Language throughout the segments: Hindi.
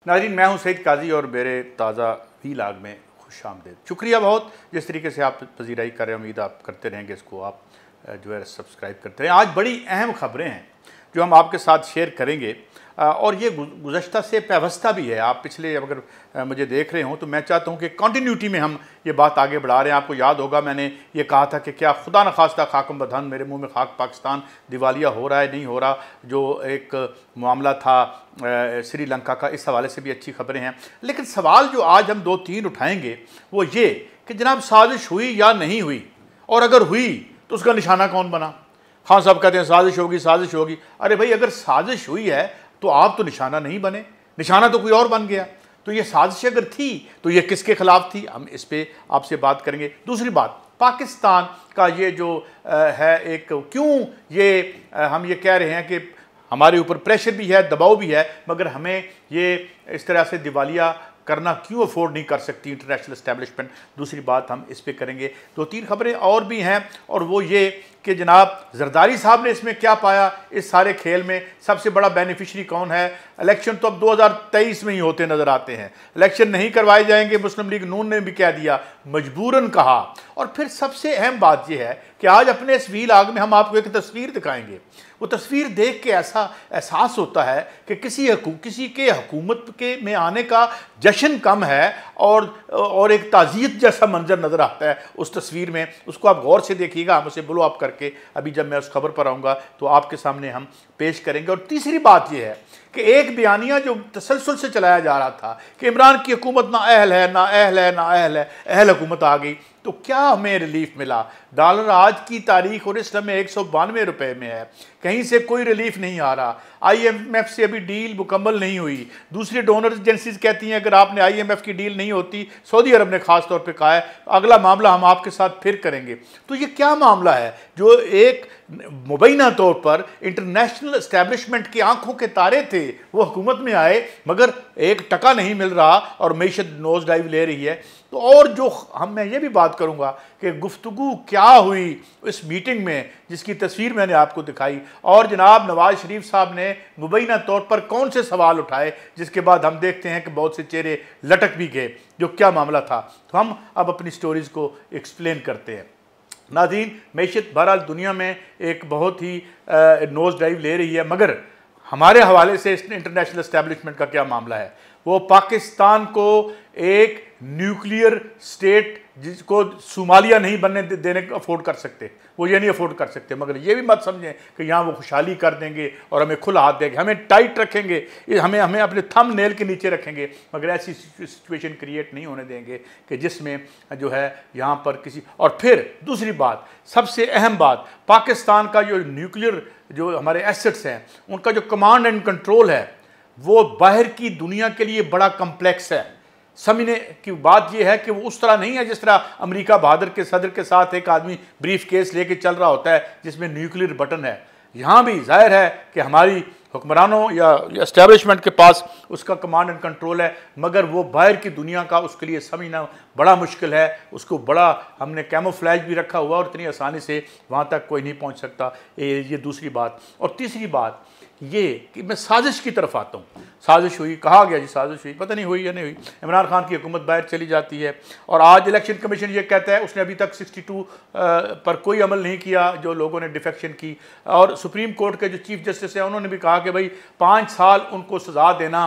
नाज़रीन, मैं हूं सईद काजी और मेरे ताज़ा वीलाग में खुशामदीद। शुक्रिया बहुत जिस तरीके से आप पजीराई कर रहे हैं। उम्मीद आप करते रहेंगे, इसको आप जो है सब्सक्राइब करते रहें। आज बड़ी अहम ख़बरें हैं जो हम आपके साथ शेयर करेंगे और ये गुज़श्ता से पेवस्ता भी है। आप पिछले अगर मुझे देख रहे हों तो मैं चाहता हूँ कि कंटिन्यूटी में हम ये बात आगे बढ़ा रहे हैं। आपको याद होगा मैंने ये कहा था कि क्या खुदा न खास्ता खाकम बदहन, मेरे मुंह में खाक, पाकिस्तान दिवालिया हो रहा है नहीं हो रहा, जो एक मामला था श्रीलंका का, इस हवाले से भी अच्छी खबरें हैं। लेकिन सवाल जो आज हम 2-3 उठाएंगे वो ये कि जनाब साजिश हुई या नहीं हुई, और अगर हुई तो उसका निशाना कौन बना। खान साहब कहते हैं साजिश होगी साजिश होगी। अरे भाई, अगर साजिश हुई है तो आप तो निशाना नहीं बने, निशाना तो कोई और बन गया। तो ये साजिश अगर थी तो ये किसके खिलाफ थी, हम इस पे आपसे बात करेंगे। दूसरी बात, पाकिस्तान का ये जो है एक, क्यों ये हम ये कह रहे हैं कि हमारे ऊपर प्रेशर भी है, दबाव भी है, मगर हमें ये इस तरह से दिवालिया करना क्यों अफोर्ड नहीं कर सकती इंटरनेशनल एस्टेब्लिशमेंट। दूसरी बात हम इस पे करेंगे। 2-3 खबरें और भी हैं, और वो ये कि जनाब जरदारी साहब ने इसमें क्या पाया, इस सारे खेल में सबसे बड़ा बेनिफिशरी कौन है। इलेक्शन तो अब 2023 में ही होते नज़र आते हैं, इलेक्शन नहीं करवाए जाएंगे, मुस्लिम लीग नून ने भी कह दिया, मजबूरन कहा। और फिर सबसे अहम बात यह है कि आज अपने इस वीलाग में हम आपको एक तस्वीर दिखाएंगे। वो तस्वीर देख के ऐसा एहसास होता है कि किसी के हुकूमत के में आने का जश्न कम है और एक ताज़ियत जैसा मंजर नज़र आता है उस तस्वीर में। उसको आप गौर से देखिएगा, हम उसे ब्लो अप करके अभी जब मैं उस खबर पर आऊँगा तो आपके सामने हम पेश करेंगे। और तीसरी बात यह है कि एक बयानिया जो तसलसल से चलाया जा रहा था कि इमरान की हुकूमत ना अहल है ना अहल है ना अहल है, अहल हुकूमत आ गई, तो क्या हमें रिलीफ मिला। डॉलर आज की तारीख और इस समय 192 रुपये में है, कहीं से कोई रिलीफ नहीं आ रहा। IMF से अभी डील मुकम्मल नहीं हुई। दूसरी डोनर एजेंसीज कहती हैं अगर आपने IMF की डील नहीं होती, सऊदी अरब ने खास तौर पे कहा है अगला मामला हम आपके साथ फिर करेंगे। तो ये क्या मामला है जो एक मुबैना तौर पर इंटरनेशनल एस्टेब्लिशमेंट की आंखों के तारे थे, वो हुकूमत में आए मगर एक टका नहीं मिल रहा और मईशत नोज डाइव ले रही है। तो और जो मैं ये भी बात करूंगा कि गुफ्तगू क्या हुई इस मीटिंग में जिसकी तस्वीर मैंने आपको दिखाई, और जनाब नवाज शरीफ साहब ने मुबैना तौर पर कौन से सवाल उठाए, जिसके बाद हम देखते हैं कि बहुत से चेहरे लटक भी गए। जो क्या मामला था, तो हम अब अपनी स्टोरीज़ को एक्सप्लेन करते हैं। नाज़रीन, मैशत बहरहाल दुनिया में एक बहुत ही नोज डाइव ले रही है, मगर हमारे हवाले से इंटरनेशनल एस्टेब्लिशमेंट का क्या मामला है। वो पाकिस्तान को एक न्यूक्लियर स्टेट जिसको सोमालिया नहीं बनने देने को अफोर्ड कर सकते, वो ये नहीं अफोर्ड कर सकते, मगर ये भी मत समझें कि यहाँ वो खुशहाली कर देंगे और हमें खुला हाथ देंगे, हमें टाइट रखेंगे, हमें अपने थंब नेल के नीचे रखेंगे, मगर ऐसी सिचुएशन क्रिएट नहीं होने देंगे कि जिसमें जो है यहाँ पर किसी। और फिर दूसरी बात, सबसे अहम बात, पाकिस्तान का जो न्यूक्लियर जो हमारे एसेट्स हैं उनका जो कमांड एंड कंट्रोल है वो बाहर की दुनिया के लिए बड़ा कम्प्लेक्स है। समझने की बात यह है कि वो उस तरह नहीं है जिस तरह अमेरिका बहादुर के सदर के साथ एक आदमी ब्रीफ केस लेके चल रहा होता है जिसमें न्यूक्लियर बटन है। यहाँ भी जाहिर है कि हमारी हुक्मरानों या एस्टेब्लिशमेंट के पास उसका कमांड एंड कंट्रोल है, मगर वो बाहर की दुनिया का उसके लिए समझना बड़ा मुश्किल है। उसको बड़ा हमने कैमोफ्लैज भी रखा हुआ और इतनी आसानी से वहाँ तक कोई नहीं पहुँच सकता। ये दूसरी बात। और तीसरी बात ये कि मैं साजिश की तरफ आता हूँ। साजिश हुई, कहा गया जी साजिश हुई, पता नहीं हुई या नहीं हुई। इमरान खान की हुकूमत बाहर चली जाती है और आज इलेक्शन कमीशन ये कहता है उसने अभी तक 62 पर कोई अमल नहीं किया जो लोगों ने डिफेक्शन की। और सुप्रीम कोर्ट के जो चीफ जस्टिस है उन्होंने भी कहा कि भाई 5 साल उनको सज़ा देना,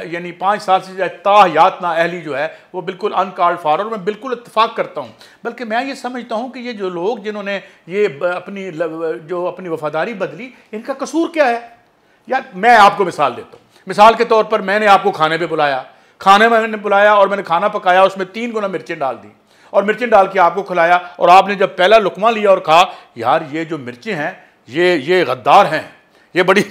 यानी 5 साल से ताहयात नाअहली जो है वो बिल्कुल अनकॉल्ड फॉर। और मैं बिल्कुल इत्तेफाक करता हूँ, बल्कि मैं ये समझता हूँ कि ये जो लोग जिन्होंने ये अपनी वफादारी बदली, इनका कसूर क्या है। यार मैं आपको मिसाल देता हूँ। मिसाल के तौर पर मैंने आपको खाने पे बुलाया, खाने में मैंने बुलाया और मैंने खाना पकाया, उसमें 3 गुना मिर्चें डाल दी और मिर्चें डाल के आपको खिलाया, और आपने जब पहला लुकमा लिया और कहा यार ये जो मिर्चें हैं ये गद्दार हैं, ये बड़ी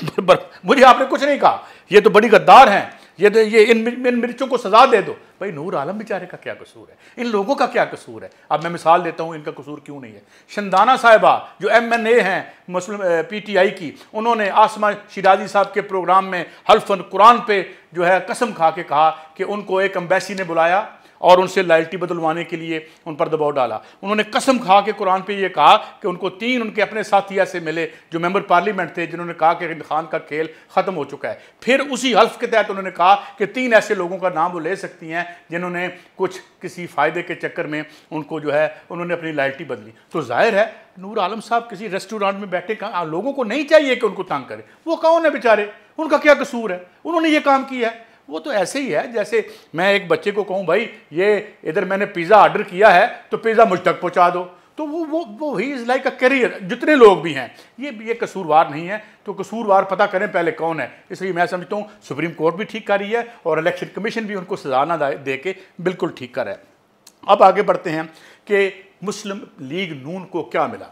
मुझे आपने कुछ नहीं कहा, ये तो बड़ी गद्दार हैं, ये इन मिर्चों को सजा दे दो। भाई नूर आलम बेचारे का क्या कसूर है, इन लोगों का क्या कसूर है। अब मैं मिसाल देता हूँ इनका कसूर क्यों नहीं है। शंदाना साहिबा जो MNA हैं मुस्लिम PTI की, उन्होंने आसमा शिराजी साहब के प्रोग्राम में हल्फन कुरान पे जो है कसम खा के कहा कि उनको एक एम्बेसी ने बुलाया और उनसे लॉयल्टी बदलवाने के लिए उन पर दबाव डाला। उन्होंने कसम खा के कुरान पे ये कहा कि उनको 3 उनके अपने साथी ऐसे मिले जो मेंबर पार्लियामेंट थे जिन्होंने कहा कि हिंद खान का खेल ख़त्म हो चुका है। फिर उसी हल्फ के तहत उन्होंने कहा कि 3 ऐसे लोगों का नाम वो ले सकती हैं जिन्होंने कुछ किसी फ़ायदे के चक्कर में उनको जो है उन्होंने अपनी लॉयल्टी बदली। तो जाहिर है नूर आलम साहब किसी रेस्टोरेंट में बैठे लोगों को नहीं चाहिए कि उनको तंग करें। वो कौन है बेचारे, उनका क्या कसूर है, उन्होंने ये काम किया है। वो तो ऐसे ही है जैसे मैं एक बच्चे को कहूँ भाई ये इधर मैंने पिज़्ज़ा ऑर्डर किया है तो पिज़्ज़ा मुझ तक पहुँचा दो, तो वो he is like a carrier. जितने लोग भी हैं ये कसूरवार नहीं है, तो कसूरवार पता करें पहले कौन है। इसलिए मैं समझता हूँ सुप्रीम कोर्ट भी ठीक कर रही है और इलेक्शन कमीशन भी उनको सजा ना दे के बिल्कुल ठीक कर रहा है। अब आगे बढ़ते हैं कि मुस्लिम लीग नून को क्या मिला।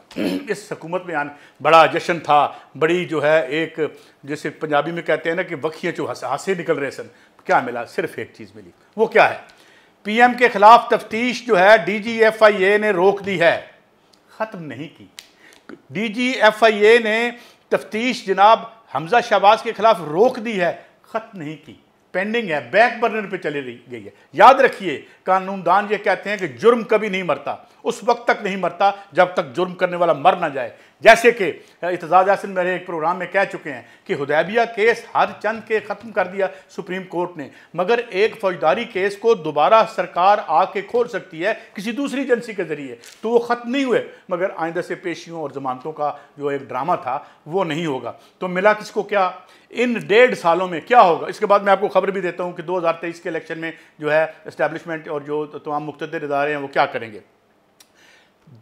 इस हुकूमत में आने बड़ा जश्न था, बड़ी जो है एक जैसे पंजाबी में कहते हैं ना कि वखियाँ जो हासे निकल रहे सन। क्या मिला? सिर्फ एक चीज़ मिली। वो क्या है? पीएम के खिलाफ तफ्तीश जो है DGFIA ने रोक दी है, ख़त्म नहीं की। DGFIA ने तफ्तीश जनाब हमजा शहबाज के खिलाफ रोक दी है, ख़त्म नहीं की, पेंडिंग है, बैक बर्नर पे चली गई है। याद रखिए कानूनदान ये कहते हैं कि जुर्म कभी नहीं मरता, उस वक्त तक नहीं मरता जब तक जुर्म करने वाला मर ना जाए। जैसे कि इत्तेज़ाज़ हसन मेरे एक प्रोग्राम में कह चुके हैं कि हुदैबिया केस हर चंद के ख़त्म कर दिया सुप्रीम कोर्ट ने, मगर एक फौजदारी केस को दोबारा सरकार आके खोल सकती है किसी दूसरी एजेंसी के ज़रिए, तो वो ख़त्म नहीं हुए। मगर आइंदा से पेशियों और जमानतों का जो एक ड्रामा था वो नहीं होगा। तो मिला किसको क्या? इन 1.5 सालों में क्या होगा? इसके बाद मैं आपको खबर भी देता हूँ कि 2023 के इलेक्शन में जो है इस्टेब्लिशमेंट और जो तमाम मुक़्तदर इदारे हैं वो क्या करेंगे।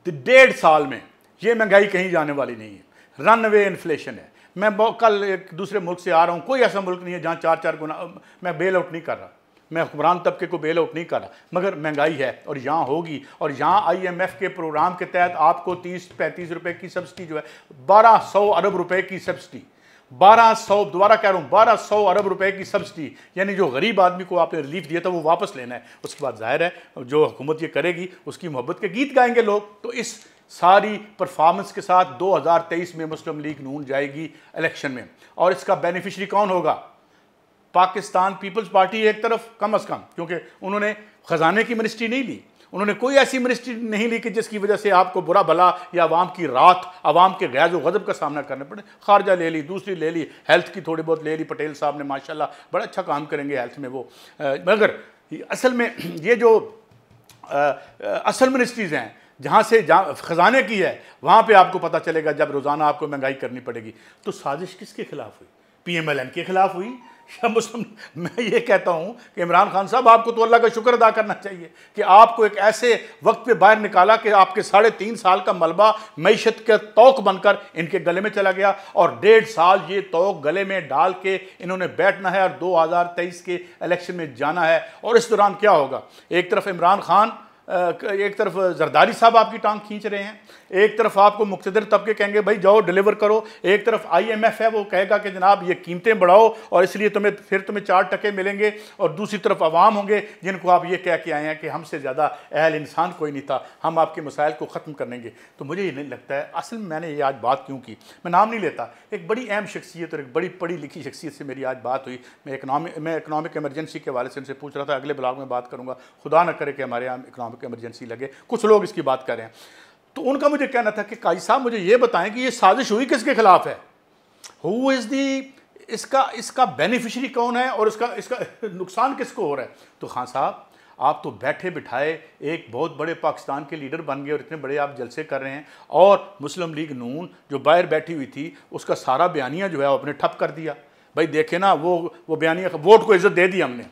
1.5 साल में ये महंगाई कहीं जाने वाली नहीं है, रनवे इन्फ्लेशन है। मैं कल एक दूसरे मुल्क से आ रहा हूँ, कोई ऐसा मुल्क नहीं है जहाँ 4-4 गुना। मैं बेल आउट नहीं कर रहा, मैं हुक्मरान तबके को बेल आउट नहीं कर रहा, मगर महंगाई है और यहाँ होगी। और यहाँ IMF के प्रोग्राम के तहत आपको 30-35 रुपये की सब्सिडी जो है 1200 अरब रुपए की सब्सिडी, 1200 दोबारा कह रहा हूँ 1200 अरब रुपए की सब्सिडी, यानी जो गरीब आदमी को आपने रिलीफ दिया था वो वापस लेना है। उसके बाद जाहिर है जो हुकूमत ये करेगी उसकी मोहब्बत के गीत गाएंगे लोग। तो इस सारी परफॉर्मेंस के साथ 2023 में मुस्लिम लीग नून जाएगी इलेक्शन में। और इसका बेनिफिशरी कौन होगा? पाकिस्तान पीपल्स पार्टी एक तरफ कम अज़ कम, क्योंकि उन्होंने ख़जाने की मिनिस्ट्री नहीं ली, उन्होंने कोई ऐसी मिनिस्ट्री नहीं ली कि जिसकी वजह से आपको बुरा भला या आवाम की रात, आवाम के गैज़ व गज़ब का सामना करना पड़े। खारजा ले ली, दूसरी ले ली, हेल्थ की थोड़ी बहुत ले ली। पटेल साहब ने माशाल्लाह बड़ा अच्छा काम करेंगे हेल्थ में वो। मगर असल में ये जो असल मिनिस्ट्रीज़ हैं जहाँ से ख़जाने की है, वहाँ पे आपको पता चलेगा जब रोज़ाना आपको महंगाई करनी पड़ेगी। तो साजिश किसके खिलाफ हुई? PMLN के खिलाफ हुई या मुस्लिम? मैं ये कहता हूँ कि इमरान खान साहब आपको तो अल्लाह का शुक्र अदा करना चाहिए कि आपको एक ऐसे वक्त पे बाहर निकाला कि आपके 3.5 साल का मलबा मईशत का तौक बनकर इनके गले में चला गया। और 1.5 साल ये तौक गले में डाल के इन्होंने बैठना है और 2023 के इलेक्शन में जाना है। और इस दौरान क्या होगा? एक तरफ इमरान खान, एक तरफ जरदारी साहब आपकी टांग खींच रहे हैं, एक तरफ आपको मुक़्तदर तबके कहेंगे भाई जाओ डिलीवर करो, एक तरफ IMF है वो कहेगा कि जनाब ये कीमतें बढ़ाओ और इसलिए तुम्हें 4 टके मिलेंगे, और दूसरी तरफ आवाम होंगे जिनको आप ये कह के आए हैं कि हमसे ज़्यादा अहल इंसान कोई नहीं था, हम आपके मसाइल को ख़त्म करेंगे। तो मुझे ये नहीं लगता है। असल में मैंने ये आज बात क्यों की, मैं नाम नहीं लेता, एक बड़ी अहम शख्सियत और एक बड़ी पढ़ी लिखी शख्सियत से मेरी आज बात हुई। मैं इकनॉमिक एमरजेंसी के हवाले से उनसे पूछ रहा था, अगले ब्लॉग में बात करूँगा, खुदा न करे कि हमारे यहाँ इकनॉमिक एमरजेंसी लगे, कुछ लोग इसकी बात कर रहे हैं। तो उनका मुझे कहना था कि काजी साहब मुझे ये बताएं कि ये साजिश हुई किसके खिलाफ है, हु इज़ दी, इसका बेनिफिशरी कौन है और इसका नुकसान किसको हो रहा है। तो खान साहब आप तो बैठे बिठाए एक बहुत बड़े पाकिस्तान के लीडर बन गए और इतने बड़े आप जलसे कर रहे हैं, और मुस्लिम लीग नून जो बाहर बैठी हुई थी उसका सारा बयानिया जो है वो अपने ठप कर दिया। भाई देखे ना वो बयानिया, वोट को इज्जत दे दी हमने,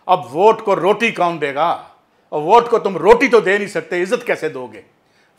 अब वोट को रोटी कौन देगा? और वोट को तुम रोटी तो दे नहीं सकते, इज्जत कैसे दोगे?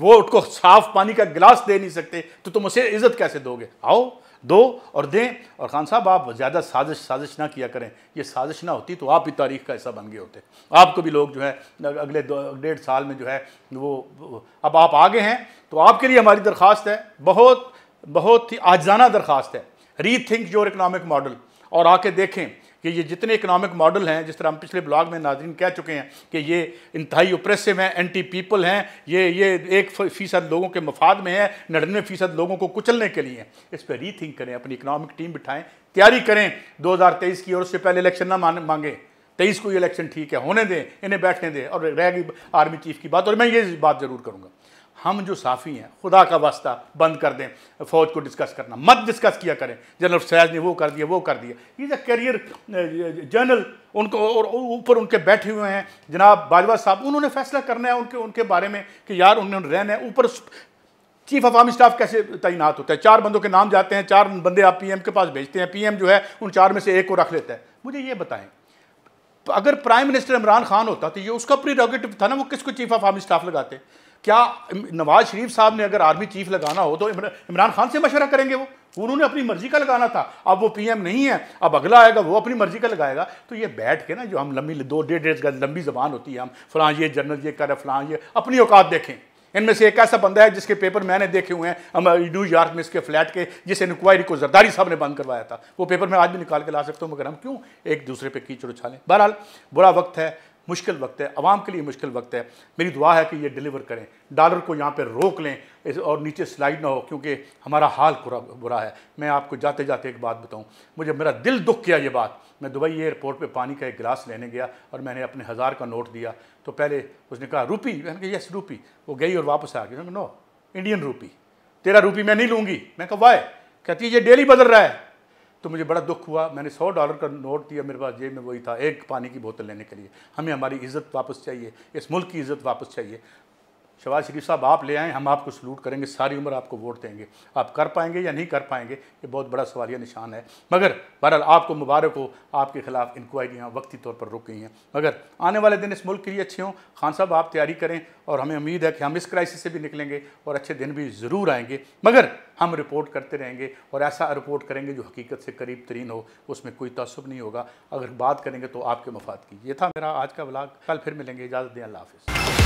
वोट को साफ पानी का गिलास दे नहीं सकते तो तुम उसे इज्जत कैसे दोगे? आओ दो और दें। और खान साहब आप ज़्यादा साजिश ना किया करें, ये साजिश ना होती तो आप भी तारीख का हिस्सा बन गए होते। आपको भी लोग जो है अगले 1.5 साल में जो है वो अब आप आगे हैं, तो आपके लिए हमारी दरख्वास्त है, बहुत ही आजाना दरख्वास्त है, रीथिंक योर इकनॉमिक मॉडल। और आके देखें कि ये जितने इकनॉमिक मॉडल हैं, जिस तरह हम पिछले ब्लॉग में नाज़रीन कह चुके हैं कि ये इंतहाई ओप्रेसिव हैं, एंटी पीपल हैं, ये 1% लोगों के मफाद में है, 99% लोगों को कुचलने के लिए। इस पर रीथिंक करें, अपनी इकनॉमिक टीम बिठाएं, तैयारी करें 2023 की, और उससे पहले इलेक्शन ना मांगे। 23 को ये इलेक्शन ठीक है, होने दें, इन्हें बैठने दें। और रहेगी आर्मी चीफ की बात, और मैं ये बात ज़रूर करूँगा, हम जो साफ़ी हैं खुदा का वास्ता बंद कर दें फ़ौज को डिस्कस करना, मत डिस्कस किया करें। जनरल फैज़ ने वो कर दिया, वो कर दिया। ये जो कैरियर जनरल उनको और ऊपर उनके बैठे हुए हैं जनाब बाजवा साहब, उन्होंने फैसला करना है उनके बारे में कि यार उन्होंने रहना है। ऊपर चीफ ऑफ आर्मी स्टाफ कैसे तैनात होता है? 4 बंदों के नाम जाते हैं, 4 बंदे आप पीएम के पास भेजते हैं, पीएम जो है उन 4 में से एक को रख लेता है। मुझे ये बताएं, अगर प्राइम मिनिस्टर इमरान खान होता तो ये उसका प्रीरोगेटिव था ना, वो किसको चीफ ऑफ आर्मी स्टाफ लगाते? क्या नवाज शरीफ साहब ने अगर आर्मी चीफ लगाना हो तो इमरान खान से मशवरा करेंगे? वो उन्होंने अपनी मर्जी का लगाना था। अब वो पीएम नहीं है, अब अगला आएगा वो अपनी मर्जी का लगाएगा। तो ये बैठ के ना, जो हम लंबी 2-1.5 लंबी जबान होती है, हम फलां ये जनरल ये कर फलां ये, अपनी औकात देखें। इनमें से एक ऐसा बंदा है जिसके पेपर मैंने देखे हुए हैं न्यूयॉर्क में, इसके फ्लैट के, जिस इंक्वायरी को जरदारी साहब ने बंद करवाया था। वो पेपर मैं आज भी निकाल के ला सकता हूँ, मगर हम क्यों एक दूसरे पे कीचड़ उछालें? बहरहाल बुरा वक्त है, मुश्किल वक्त है, अवाम के लिए मुश्किल वक्त है। मेरी दुआ है कि ये डिलीवर करें, डॉलर को यहाँ पे रोक लें और नीचे स्लाइड ना हो, क्योंकि हमारा हाल बुरा है। मैं आपको जाते जाते एक बात बताऊँ, मुझे मेरा दिल दुख किया ये बात। मैं दुबई एयरपोर्ट पे पानी का एक गिलास लेने गया और मैंने अपने 1000 का नोट दिया, तो पहले उसने कहा रूपी, मैंने कहा यस रूपी। वो गई और वापस आ गई, नो इंडियन रूपी, तेरा रूपी मैं नहीं लूँगी। मैं कहा वाई? कहती है ये डेली बदल रहा है। तो मुझे बड़ा दुख हुआ। मैंने $100 का नोट दिया, मेरे पास जेब में वही था, एक पानी की बोतल लेने के लिए। हमें हमारी इज़्ज़त वापस चाहिए, इस मुल्क की इज़्ज़त वापस चाहिए। शहबाज शरीफ साहब आप ले आएँ, हम आपको सलूट करेंगे, सारी उम्र आपको वोट देंगे। आप कर पाएंगे या नहीं कर पाएंगे, ये बहुत बड़ा सवालिया निशान है। मगर बहरहाल आपको मुबारक हो, आपके खिलाफ इंक्वायरियाँ वक्ती तौर पर रुक गई हैं, मगर आने वाले दिन इस मुल्क के लिए अच्छे हों। खान साहब आप तैयारी करें, और हमें उम्मीद है कि हम इस क्राइसिस से भी निकलेंगे और अच्छे दिन भी ज़रूर आएंगे। मगर हम रिपोर्ट करते रहेंगे और ऐसा रिपोर्ट करेंगे जो हकीकत से करीब तरीन हो, उसमें कोई तअस्सुब नहीं होगा। अगर बात करेंगे तो आपके मफाद की। ये था मेरा आज का व्लॉग, कल फिर मिलेंगे, इजाज़त दें, अल्लाह हाफ़िज़।